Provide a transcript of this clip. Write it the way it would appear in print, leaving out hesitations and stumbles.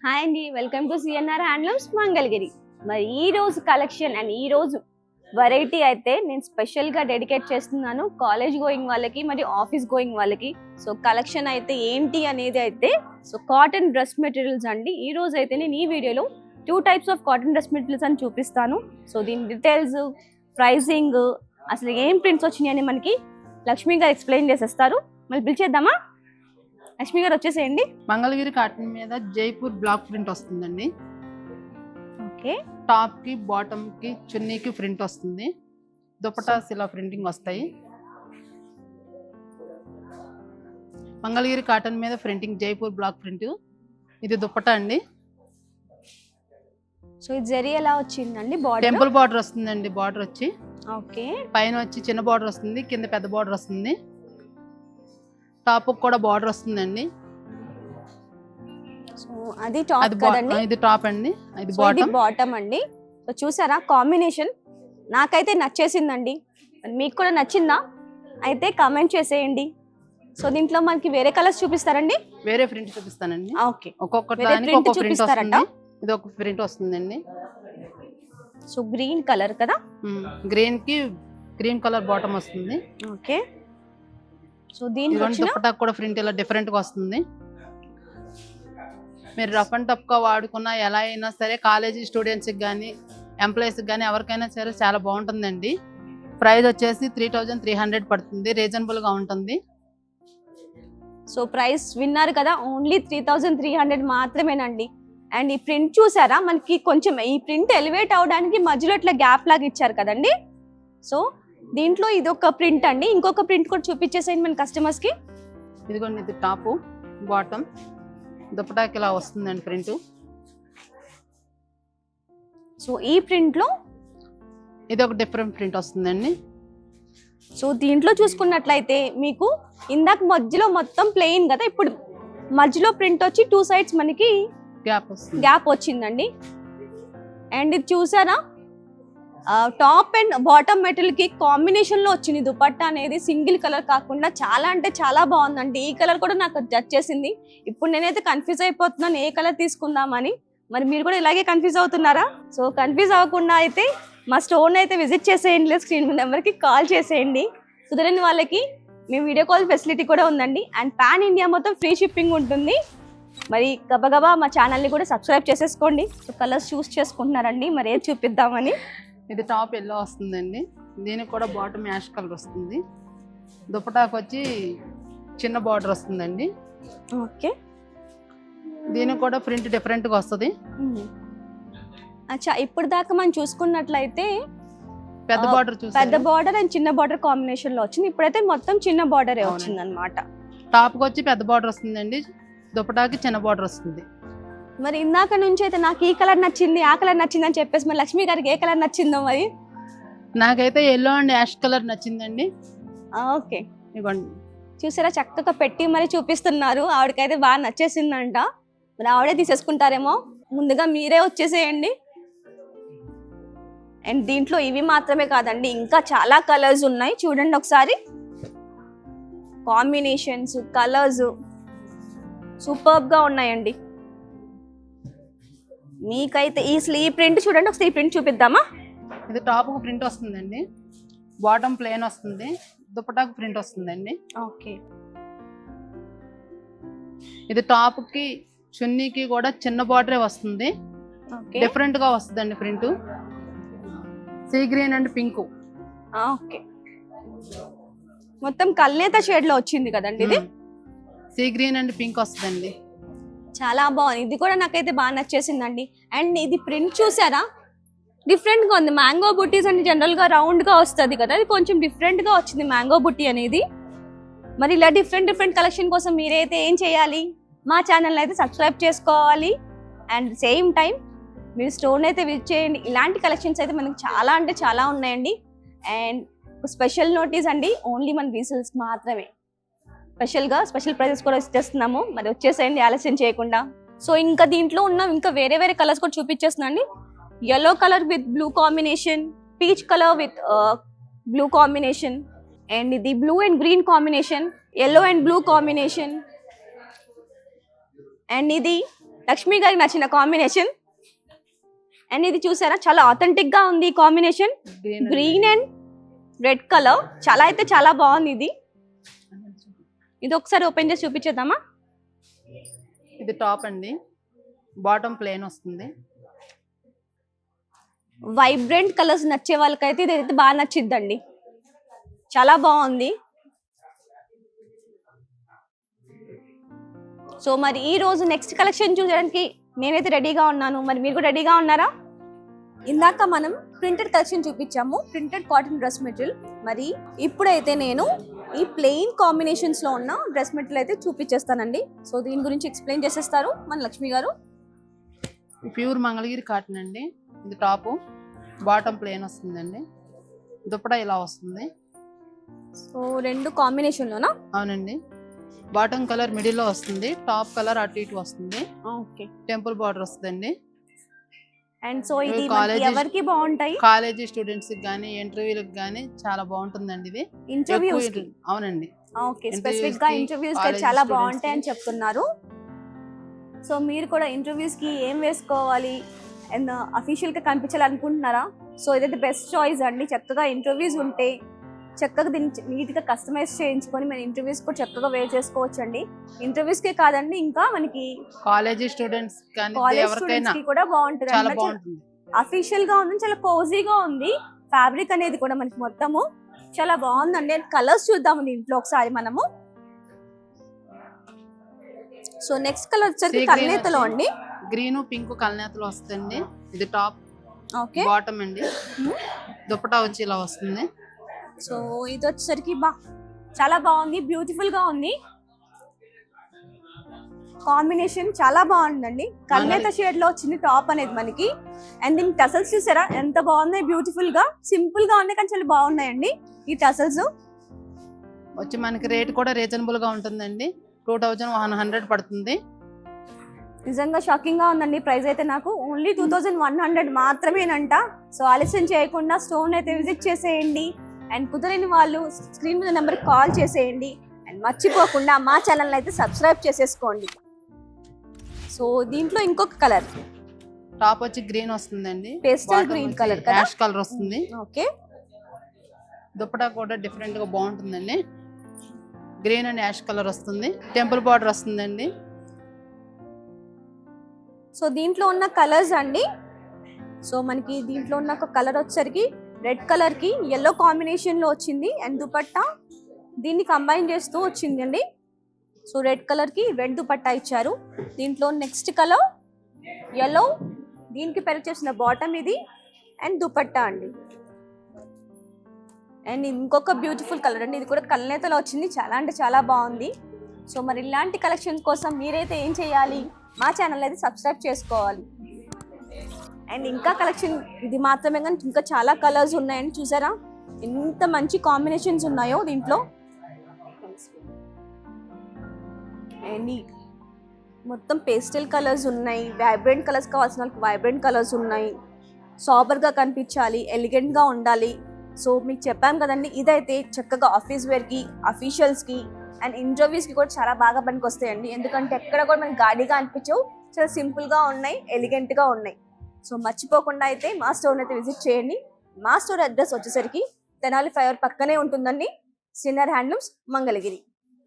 Hi అండి, welcome to CNR handlooms Mangalagiri. మరి ఈ రోజు కలెక్షన్ అండ్ ఈ రోజు వెరైటీ అయితే నేను స్పెషల్గా డెడికేట్ చేస్తున్నాను కాలేజ్ గోయింగ్ వాళ్ళకి మరియు ఆఫీస్ గోయింగ్ వాళ్ళకి. సో కలెక్షన్ అయితే ఏంటి అనేది అయితే కాటన్ డ్రెస్ మెటీరియల్స్ అండి. ఈ రోజు అయితే నేను ఈ వీడియోలో 2 types of cotton dress materials అని చూపిస్తాను. సో దీని డీటెయిల్స్, ప్రైసింగ్, అసలు ఏం ప్రింట్స్ వచ్చినాయి అని మనకి లక్ష్మి గారు ఎక్స్ప్లెయిన్ చేసేస్తారు. మళ్ళీ పిలిచేద్దామా? లక్ష్మి గారు వచ్చేసేయండి. మంగళగిరి కాటన్ మీద జైపూర్ బ్లాక్ ప్రింట్ వస్తుందండి. ఓకే, టాప్ కి బాటమ్ కి చున్నీకి ప్రింట్ వస్తుంది. దుపటాస్ ఇలా ప్రింటింగ్ వస్తాయి. మంగళగిరి కాటన్ మీద ప్రింటింగ్ జైపూర్ బ్లాక్ ప్రింట్. ఇది దుపటా అండి. సో ఇది జరీ ఎలా వచ్చిందండి? టెంపుల్ బార్డర్ వస్తుందండి. బార్డర్ వచ్చి ఓకే, పైన వచ్చి చిన్న బార్డర్ వస్తుంది, కింద పెద్ద బార్డర్ వస్తుంది. టాప్ కూడా బార్డర్ వస్తుందండి. సో అది టాప్ కదండి, ఇది టాప్ అండి, ఇది బాటమ్ అండి. సో చూసారా కాంబినేషన్? నాకైతే నచ్చేసిందండి. మీకు కూడా నచ్చిందా? అయితే కామెంట్ చేసేయండి. సో దీంట్లో మనకి వేరే కలర్స్ చూపిస్తారండి? వేరే ప్రింట్ చూపిస్తానండి. ఓకే, ఒక్కొక్క దానికి ఒక్కొక్క ప్రింట్ వస్తుంది. ఇది ఒక ప్రింట్ వస్తుందండి. సో గ్రీన్ కలర్ కదా, గ్రీన్ కి గ్రీన్ కలర్ బాటమ్ వస్తుంది. ఓకే, సో దీనికి దుపట్టా కూడా ప్రింట్ ఇలా డిఫరెంట్ గా వస్తుంది. మీరు రఫ్ అండ్ టఫ్ గా వాడుకున్నా ఎలా అయినా సరే కాలేజీ స్టూడెంట్స్ కి కానీ ఎంప్లాయీస్ కానీ ఎవరికైనా సరే చాలా బాగుంటుందండి. ప్రైస్ వచ్చేసి 3300 పడుతుంది, రీజనబుల్ గా ఉంటుంది. సో ప్రైస్ విన్నారు కదా, ఓన్లీ 3300 మాత్రమేనండి. అండ్ ఈ ప్రింట్ చూసారా? మనకి కొంచెం ఈ ప్రింట్ ఎలివేట్ అవడానికి మధ్యలో ఇట్లా గ్యాప్ లాగా ఇచ్చారు కదండి. సో దీంట్లో ఇది ఒక ప్రింట్ అండి. ఇంకొక ప్రింట్ కూడా చూపించేసేయండి మన కస్టమర్స్ కి. ఇదిగోండి, ఇది టాప్, బాటమ్, దుపటాకి ఇలా వస్తుందండి ప్రింట్. సో ఈ ప్రింట్ లో ఇది ఒక డిఫరెంట్ ప్రింట్ వస్తుందండి. సో దీంట్లో చూసుకున్నట్లయితే మీకు ఇందాక మధ్యలో మొత్తం ప్లెయిన్ కదా, ఇప్పుడు మధ్యలో ప్రింట్ వచ్చి 2 సైడ్స్ మనకి గ్యాప్ వచ్చిందండి. అండ్ ఇది చూసారా, టాప్ అండ్ బాటమ్ మెటీరియల్ కి కాంబినేషన్ లో వచ్చింది దుపట్టా అనేది. సింగిల్ కలర్ కాకుండా చాలా అంటే చాలా బాగుందండి. ఈ కలర్ కూడా నాకు జడ్జ్ చేసింది. ఇప్పుడు నేనైతే కన్ఫ్యూజ్ అయిపోతున్నాను ఏ కలర్ తీసుకుందామని. మరి మీరు కూడా ఇలాగే కన్ఫ్యూజ్ అవుతున్నారా? సో కన్ఫ్యూజ్ అవ్వకుండా అయితే మా స్టోర్ అయితే విజిట్ చేసేయండి. స్క్రీన్ నెంబర్కి కాల్ చేసేయండి. కుదరని వాళ్ళకి మీ వీడియో కాల్ ఫెసిలిటీ కూడా ఉందండి. అండ్ పాన్ ఇండియా మొత్తం ఫ్రీ షిప్పింగ్ ఉంటుంది. మరి గబగబా మా ఛానల్ని కూడా సబ్స్క్రైబ్ చేసేసుకోండి. సో కలర్స్ చూస్ చేసుకుంటున్నారండి, మరి ఏది చూపిద్దామని. ఇది టాప్ ఎల్లో వస్తుందండి. దీనికి కూడా బాటమ్ యాష్ కలర్ వస్తుంది. దుపటాకు వచ్చి చిన్న బార్డర్ వస్తుందండి. ఓకే, దీనికి కూడా ప్రింట్ డిఫరెంట్ గా వస్తుంది. అచ్చా, ఇప్పుడు దాకా మనం చూసుకున్నట్లయితే పెద్ద బార్డర్ అండ్ చిన్న బార్డర్ కాంబినేషన్ లో వచ్చింది. ఇప్పుడైతే మొత్తం చిన్న బార్డర్ వచ్చింది అనమాట. టాప్ కి వచ్చి పెద్ద బార్డర్ వస్తుందండి, దుపటాకి చిన్న బార్డర్ వస్తుంది. మరి ఇందాక నుంచి అయితే నాకు ఈ కలర్ నచ్చింది, ఆ కలర్ నచ్చింది అని చెప్పేసి మరి లక్ష్మి గారికి ఏ కలర్ నచ్చిందో? మరి నాకైతే ఎల్లో అండ్ యాష్ కలర్ నచ్చిందండి. ఓకే, ఇవ్వండి, చూసారా చక్కగా పెట్టి మరి చూపిస్తున్నారు. ఆవిడకైతే బాగా నచ్చేసిందంట. మరి ఆవిడే తీసేసుకుంటారేమో. ముందుగా మీరే వచ్చేసేయండి. అండ్ దీంట్లో ఇవి మాత్రమే కాదండి, ఇంకా చాలా కలర్స్ ఉన్నాయి. చూడండి ఒకసారి, కాంబినేషన్స్, కలర్స్ సూపర్బ్ గా ఉన్నాయండి. మీకైతే ఈ ప్రింట్ చూడండి, ఒకసారి ఈ ప్రింట్ చూపిద్దామా? ఇది టాప్ కు ప్రింట్ వస్తుందండి, బాటమ్ ప్లేన్ వస్తుంది, దుపటాకు ప్రింట్ వస్తుందండి. ఓకే, ఇది టాప్ కి చున్నీకి కూడా చిన్న బార్డరే వస్తుంది. డిఫరెంట్ గా వస్తుందండి print. Sea green and pink. Okay, మొత్తం కల్నేత షేడ్ లో వచ్చింది కదండి. ఇది సీ గ్రీన్ అండ్ పింక్ వస్తుందండి. చాలా బాగుంది. ఇది కూడా నాకైతే బాగా నచ్చేసిందండి. అండ్ ఇది ప్రింట్ చూసారా, డిఫరెంట్ గా ఉంది. మ్యాంగో బుట్టీస్ అంటే జనరల్ గా రౌండ్ గా వస్తుంది కదా, ఇది కొంచెం డిఫరెంట్ గా వచ్చింది మ్యాంగో బుట్టి అనేది. మరి ఇలా డిఫరెంట్ కలెక్షన్ కోసం మీరైతే ఏం చేయాలి? మా ఛానల్ అయితే సబ్స్క్రైబ్ చేసుకోవాలి. అండ్ సేమ్ టైం మీరు స్టోర్ అయితే విజిట్ చేయండి. ఇలాంటి కలెక్షన్స్ అయితే మనకి చాలా అంటే చాలా ఉన్నాయండి. అండ్ స్పెషల్ నోటీస్ అండి, ఓన్లీ మన రీసేల్స్ మాత్రమే. స్పెషల్ ప్రైజెస్ కూడా ఇచ్చేస్తున్నాము. మరి వచ్చేసేయండి ఆలస్యం చేయకుండా. సో ఇంకా దీంట్లో ఉన్న ఇంకా వేరే కలర్స్ కూడా చూపించేస్తున్నాండి. yellow colour with blue combination, peach colour with blue combination, and ఇది blue and green combination, yellow and blue combination, and ఇది లక్ష్మి గారికి నచ్చిన కాంబినేషన్. అండ్ ఇది చూసారా, చాలా ఆథెంటిక్ గా ఉంది combination. Green and red colour, చాలా అయితే చాలా బాగుంది ఇది. ఇది ఒకసారి ఓపెన్ చేసి చూపించేద్దామా? ఇది టాప్ అండి, బాటమ్ ప్లేన్ వస్తుంది. వైబ్రెంట్ కలర్స్ నచ్చే వాళ్ళకైతే ఇదైతే బాగా నచ్చిద్దండి, చాలా బాగుంది. సో మరి ఈ రోజు నెక్స్ట్ కలెక్షన్ చూడడానికి నేనైతే రెడీగా ఉన్నాను. మరి మీరు కూడా రెడీగా ఉన్నారా? ఇందాక మనం ప్రింటెడ్ కలెక్షన్ చూపించాము, ప్రింటెడ్ కాటన్ డ్రెస్ మెటీరియల్. మరి ఇప్పుడైతే నేను ఈ ప్లెయిన్ కాంబినేషన్స్ లో ఉన్న డ్రెస్ మెటీరియల్ అయితే చూపించేస్తానండి. సో దీని గురించి ఎక్స్ప్లెయిన్ చేసేస్తారు మన లక్ష్మి గారు. ప్యూర్ మంగళగిరి కాటన్ అండి. ఇది టాప్, బాటమ్ ప్లేన్ వస్తుందండి. దుపట్టా ఇలా వస్తుంది. సో రెండు కాంబినేషన్ లోనా? అవునండి. బాటమ్ కలర్ మిడిల్ లో వస్తుంది, టాప్ కలర్ అటు ఇటు వస్తుంది. ఓకే. టెంపుల్ బార్డర్ వస్తుందండి. అండ్ సో ఇది ఎవరికి బాగుంటాయి? కాలేజీ స్టూడెంట్స్ కి గానీ, ఇంటర్వ్యూలకు గానీ చాలా బాగుంటుందండి ఇది. ఇంటర్వ్యూస్. అవునండి. ఓకే, స్పెసిఫిక్ గా ఇంటర్వ్యూస్ కి చాలా బాగుంటాయి అని చెప్తున్నారు. సో మీరు కూడా ఇంటర్వ్యూస్ కి ఏం వేసుకోవాలి అండ్ అఫీషియల్ గా కనిపించాలనుకుంటున్నారా? సో ఇదైతే బెస్ట్ చాయిస్ అండి. చక్కగా ఇంటర్వ్యూస్ ఉంటే చక్కగా దీన్ని నీట్ గా కస్టమైజ్ చేయించుకొని మన ఇంటర్వ్యూస్ కూడా చక్కగా వేర్ చేసుకోవచ్చు అండి. ఇంటర్వ్యూస్ కే కాదండి, ఇంకా మనకి కాలేజీ స్టూడెంట్స్ కి కూడా బాగుంటుంది. అఫీషియల్ గా ఉంది, చాలా కోజీగా ఉంది. ఫ్యాబ్రిక్ అనేది కూడా మనకి మొత్తము చాలా బాగుందండి. కలర్స్ చూద్దాము దీంట్లో ఒకసారి మనము. సో నెక్స్ట్ కలర్ వచ్చేసి కల్నేతలో అండి. గ్రీన్ పింక్ కల్నేతలో వస్తుంది. ఇది టాప్, ఓకే, బాటమ్ అండి. దుపట్టా వచ్చి ఇలా వస్తుంది. సో ఇది వచ్చేసరికి చాలా బాగుంది, బ్యూటిఫుల్ గా ఉంది. కాంబినేషన్ చాలా బాగుందండి. కల్నేత షేడ్ లో వచ్చింది టాప్ అనేది మనకి. అండ్ దీని టసల్స్ చూసారా ఎంత బాగున్నాయి, బ్యూటిఫుల్ గా, సింపుల్ గా ఉన్నాయి కానీ చాలా బాగున్నాయండి ఈ టసల్స్. వచ్చి మనకి రేట్ కూడా రీజనబుల్ గా ఉంటుందండి. 2100 పడుతుంది. నిజంగా షాకింగ్ గా ఉందండి ప్రైస్ అయితే. నాకు ఓన్లీ 2100 మాత్రమేనంట. సో ఆలస్యం చేయకుండా స్టోర్ అయితే విజిట్ చేసేయండి. అండ్ కుదరని వాళ్ళు స్క్రీన్ మీద నెంబర్కి కాల్ చేసేయండి. అండ్ మర్చిపోకుండా మా ఛానల్ అయితే సబ్స్క్రైబ్ చేసేసుకోండి. సో దీంట్లో ఇంకొక కలర్, టాప్ వచ్చి గ్రీన్ వస్తుందండి, pastel green colour, ash colour వస్తుంది. ఓకే. దుపట్టా కూడా డిఫరెంట్ గా బాగుంటుందండి. గ్రీన్ అండ్ యాష్ కలర్ వస్తుంది. టెంపుల్ బార్డర్ వస్తుందండి. సో దీంట్లో ఉన్న కలర్స్ అండి. సో మనకి దీంట్లో ఉన్న ఒక కలర్ వచ్చేసరికి రెడ్ కలర్ కి yellow కాంబినేషన్ లో వచ్చింది. అండ్ దుపట్టా దీన్ని కంబైన్ చేస్తూ వచ్చింది అండి. సో రెడ్ కలర్ కి రెడ్ దుపట్టా ఇచ్చారు. దీంట్లో నెక్స్ట్ కలర్ yellow, దీనికి పెరుగు చేసిన బాటమ్ ఇది అండ్ దుపట్టా అండి. అండ్ ఇంకొక బ్యూటిఫుల్ కలర్ అండి, ఇది కూడా కల్నేతలో వచ్చింది. చాలా అంటే చాలా బాగుంది. సో మరి ఇలాంటి కలెక్షన్ కోసం మీరైతే ఏం చేయాలి, మా ఛానల్ అయితే సబ్స్క్రైబ్ చేసుకోవాలి. అండ్ ఇంకా కలెక్షన్ ఇది మాత్రమే కానీ ఇంకా చాలా కలర్స్ ఉన్నాయండి. చూసారా ఎంత మంచి కాంబినేషన్స్ ఉన్నాయో దీంట్లో. అండ్ మొత్తం పేస్టల్ కలర్స్ ఉన్నాయి, వైబ్రెంట్ కలర్స్ కావాల్సిన వాళ్ళకి వైబ్రెంట్ కలర్స్ ఉన్నాయి. సాబర్గా కనిపించాలి, ఎలిగెంట్గా ఉండాలి. సో మీకు చెప్పాం కదండి, ఇదైతే చక్కగా ఆఫీస్ వేర్కి, అఫీషియల్స్కి అండ్ ఇంటర్వ్యూస్కి కూడా చాలా బాగా పనికి వస్తాయండి. ఎందుకంటే ఎక్కడ కూడా మనకి గాడిగా అనిపించవు, చాలా సింపుల్గా ఉన్నాయి, ఎలిగెంట్గా ఉన్నాయి. సో మర్చిపోకుండా అయితే మా స్టోర్ అయితే విజిట్ చేయండి. మా స్టోర్ అడ్రస్ వచ్చేసరికి తెనాలి ఫ్లైఓవర్ పక్కనే ఉంటుందండి, సిన్నర్ హ్యాండ్లూమ్స్, మంగళగిరి.